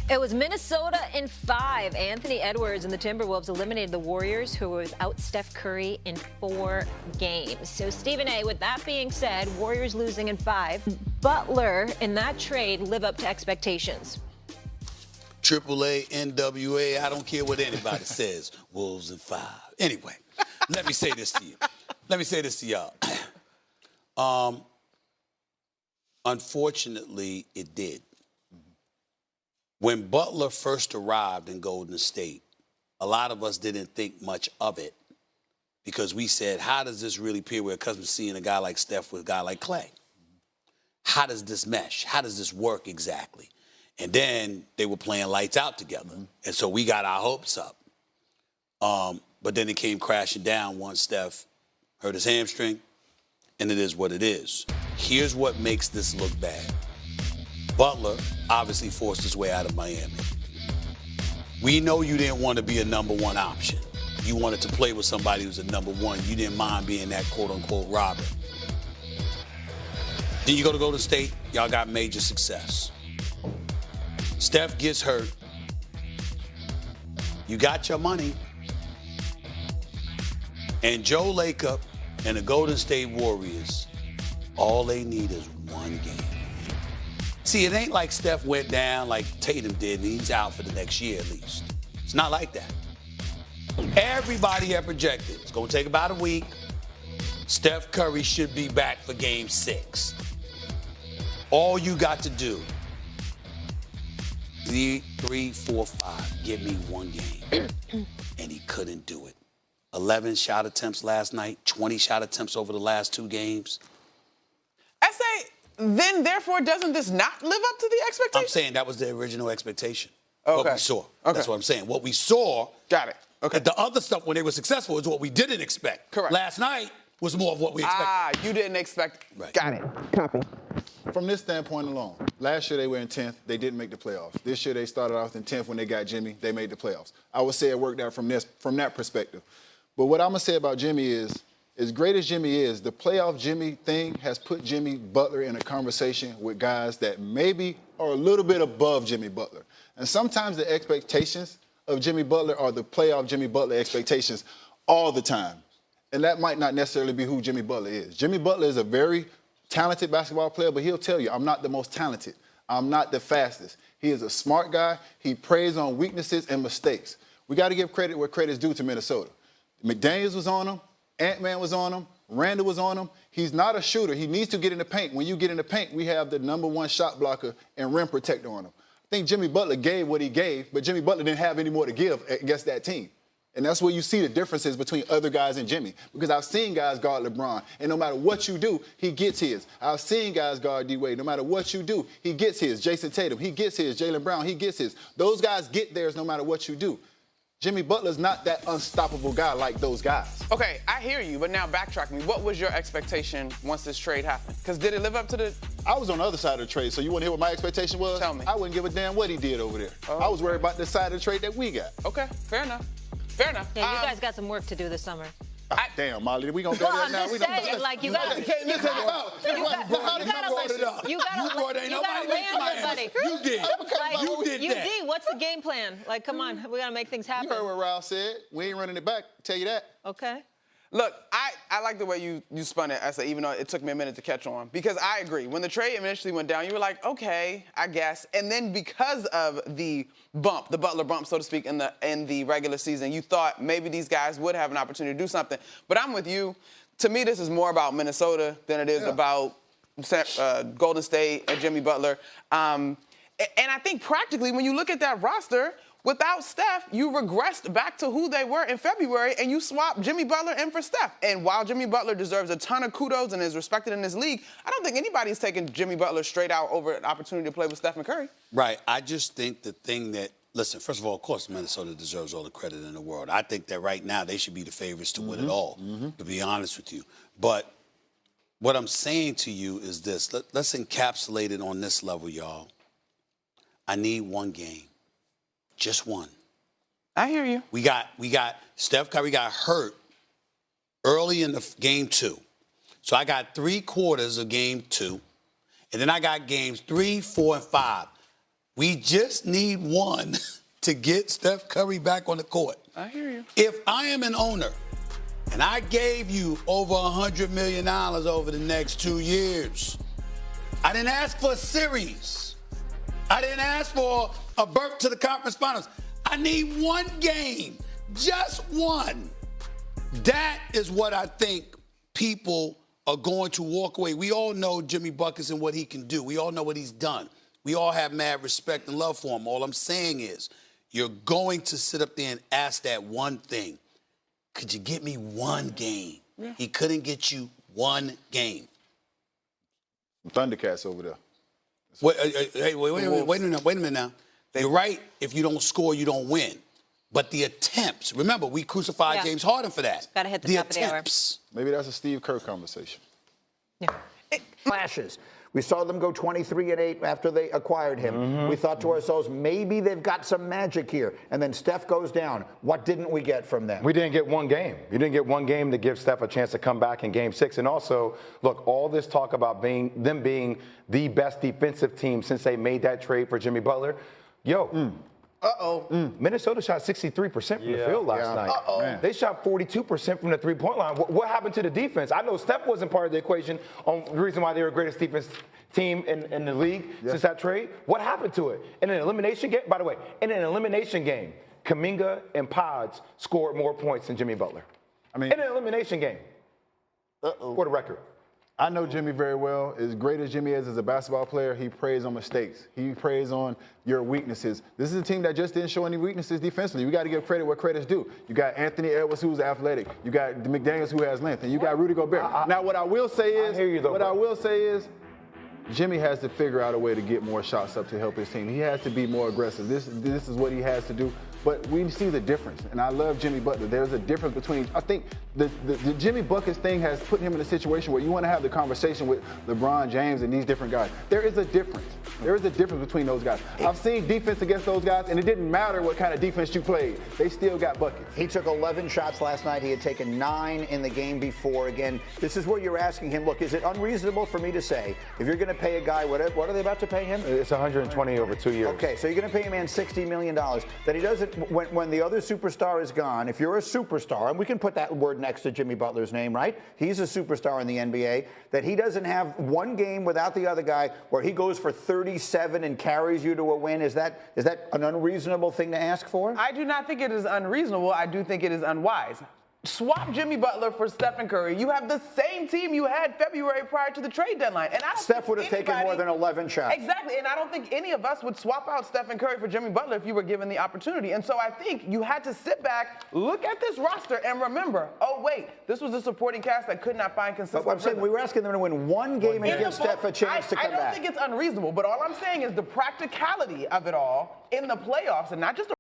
It was Minnesota in 5. Anthony Edwards and the Timberwolves eliminated the Warriors, who were without Steph Curry in 4 games. So, Stephen A., with that being said, Warriors losing in 5. Butler, in that trade, live up to expectations. AAA, NWA, I don't care what anybody says. Wolves in 5. Anyway, let me say this to you. Let me say this to y'all. Unfortunately, it did. When Butler first arrived in Golden State, a lot of us didn't think much of it because we said, how does this really appear? We're accustomed to seeing a guy like Steph with a guy like Clay. How does this mesh? How does this work exactly? And then they were playing lights out together. And so we got our hopes up. But then it came crashing down once Steph hurt his hamstring, and it is what it is. Here's what makes this look bad. Butler obviously forced his way out of Miami. We know you didn't want to be a number 1 option. You wanted to play with somebody who's a number 1. You didn't mind being that quote-unquote robber. Then you go to Golden State, y'all got major success. Steph gets hurt. You got your money. And Joe Lacob and the Golden State Warriors, all they need is 1 game. See, it ain't like Steph went down like Tatum did, and he's out for the next year at least. It's not like that. Everybody had projected it's going to take about a week. Steph Curry should be back for Game 6. All you got to do, 3, 4, 5, give me 1 game. And he couldn't do it. 11 shot attempts last night, 20 shot attempts over the last 2 games. Then, therefore, doesn't this not live up to the expectation? I'm saying that was the original expectation. Okay. What we saw. Okay. That's what I'm saying. What we saw. Got it. Okay. The other stuff when they were successful is what we didn't expect. Correct. Last night was more of what we expected. You didn't expect. Right. Got it. Copy. From this standpoint alone, last year they were in 10th. They didn't make the playoffs. This year they started off in 10th when they got Jimmy. They made the playoffs. I would say it worked out from that perspective. But what I'm going to say about Jimmy is, as great as Jimmy is, the playoff Jimmy thing has put Jimmy Butler in a conversation with guys that maybe are a little bit above Jimmy Butler. And sometimes the expectations of Jimmy Butler are the playoff Jimmy Butler expectations all the time. And that might not necessarily be who Jimmy Butler is. Jimmy Butler is a very talented basketball player, but he'll tell you, I'm not the most talented. I'm not the fastest. He is a smart guy. He preys on weaknesses and mistakes. We got to give credit where credit's due to Minnesota. McDaniels was on him. Ant-Man was on him. Randall was on him. He's not a shooter. He needs to get in the paint. When you get in the paint, we have the number 1 shot blocker and rim protector on him. I think Jimmy Butler gave what he gave, but Jimmy Butler didn't have any more to give against that team. And that's where you see the differences between other guys and Jimmy. Because I've seen guys guard LeBron, and no matter what you do, he gets his. I've seen guys guard D-Wade. No matter what you do, he gets his. Jason Tatum, he gets his. Jaylen Brown, he gets his. Those guys get theirs no matter what you do. Jimmy Butler's not that unstoppable guy like those guys. Okay, I hear you, but now backtrack me. What was your expectation once this trade happened? Because did it live up to the... I was on the other side of the trade, so you want to hear what my expectation was? Tell me. I wouldn't give a damn what he did over there. Oh. I was worried about the side of the trade that we got. Okay, fair enough. Fair enough. Yeah, you guys got some work to do this summer. Damn, Molly, we gonna go there now. I'm just saying, like, you gotta land somebody. You did You that. did. What's the game plan? Like, come on, we gotta make things happen. You heard what Ralph said. We ain't running it back. Tell you that. Okay. Look, I like the way you spun it, Essa, even though it took me a minute to catch on. Because I agree. When the trade initially went down, you were like, okay, I guess. And then because of the bump, the Butler bump, so to speak, in the regular season, you thought maybe these guys would have an opportunity to do something. But I'm with you. To me, this is more about Minnesota than it is about Golden State and Jimmy Butler. And I think practically when you look at that roster, without Steph, you regressed back to who they were in February, and you swapped Jimmy Butler in for Steph. And while Jimmy Butler deserves a ton of kudos and is respected in this league, I don't think anybody's taking Jimmy Butler straight out over an opportunity to play with Steph and Curry. Right. I just think the thing that, listen, first of all, of course, Minnesota deserves all the credit in the world. I think that right now they should be the favorites to win it all, to be honest with you. But what I'm saying to you is this. Let's encapsulate it on this level, y'all. I need 1 game. Just 1. I hear you. We got Steph Curry got hurt early in the game 2. So I got 3 quarters of game 2. And then I got games 3, 4, and 5. We just need one to get Steph Curry back on the court. I hear you. If I am an owner and I gave you over $100 million over the next 2 years, I didn't ask for a series. I didn't ask for a berth to the conference finals. I need one game, just one. That is what I think people are going to walk away. We all know Jimmy Buckets and what he can do. We all know what he's done. We all have mad respect and love for him. All I'm saying is you're going to sit up there and ask that one thing. Could you get me one game? Yeah. He couldn't get you one game. Thundercats over there. Wait a minute now. You're right. If you don't score, you don't win. But the attempts, remember, we crucified James Harden for that. Got to hit the top attempts. of the hour. Maybe that's a Steve Kerr conversation. Yeah. Flashes. We saw them go 23-8 after they acquired him. Mm-hmm. We thought to ourselves, maybe they've got some magic here. And then Steph goes down. What didn't we get from them? We didn't get one game. You didn't get one game to give Steph a chance to come back in Game 6. And also, look, all this talk about them being the best defensive team since they made that trade for Jimmy Butler. Minnesota shot 63% from the field last night. They shot 42% from the three-point line. What happened to the defense? I know Steph wasn't part of the equation on the reason why they were the greatest defense team in the league since that trade. What happened to it? In an elimination game, by the way, in an elimination game, Kuminga and Pods scored more points than Jimmy Butler. I mean, in an elimination game. For the record. I know Jimmy very well. As great as Jimmy is as a basketball player, he preys on mistakes. He preys on your weaknesses. This is a team that just didn't show any weaknesses defensively. We got to give credit where credit's due. You got Anthony Edwards, who's athletic. You got McDaniels, who has length. And you got Rudy Gobert. Now, what I will say is, Jimmy has to figure out a way to get more shots up to help his team. He has to be more aggressive. This is what he has to do. But we see the difference, and I love Jimmy Butler. There's a difference between, I think the Jimmy Buckets thing has put him in a situation where you want to have the conversation with LeBron James and these different guys. There is a difference. There is a difference between those guys. I've seen defense against those guys, and it didn't matter what kind of defense you played. They still got buckets. He took 11 shots last night. He had taken 9 in the game before. Again, this is where you're asking him, look, is it unreasonable for me to say, if you're going to pay a guy, what are they about to pay him? It's $120 over 2 years. Okay, so you're going to pay a man $60 million. That he doesn't, when the other superstar is gone, if you're a superstar, and we can put that word next to Jimmy Butler's name, right? He's a superstar in the NBA, that he doesn't have one game without the other guy where he goes for 37 and carries you to a win. Is that an unreasonable thing to ask for? I do not think it is unreasonable. I do think it is unwise. Swap Jimmy Butler for Stephen Curry. You have the same team you had February prior to the trade deadline. And Steph would have taken more than 11 shots. Exactly, and I don't think any of us would swap out Stephen Curry for Jimmy Butler if you were given the opportunity. And so I think you had to sit back, look at this roster, and remember, oh, wait, this was a supporting cast that could not find consistency. But I'm saying we were asking them to win one game and give Steph a chance to come back. I don't think it's unreasonable, but all I'm saying is the practicality of it all in the playoffs, and not just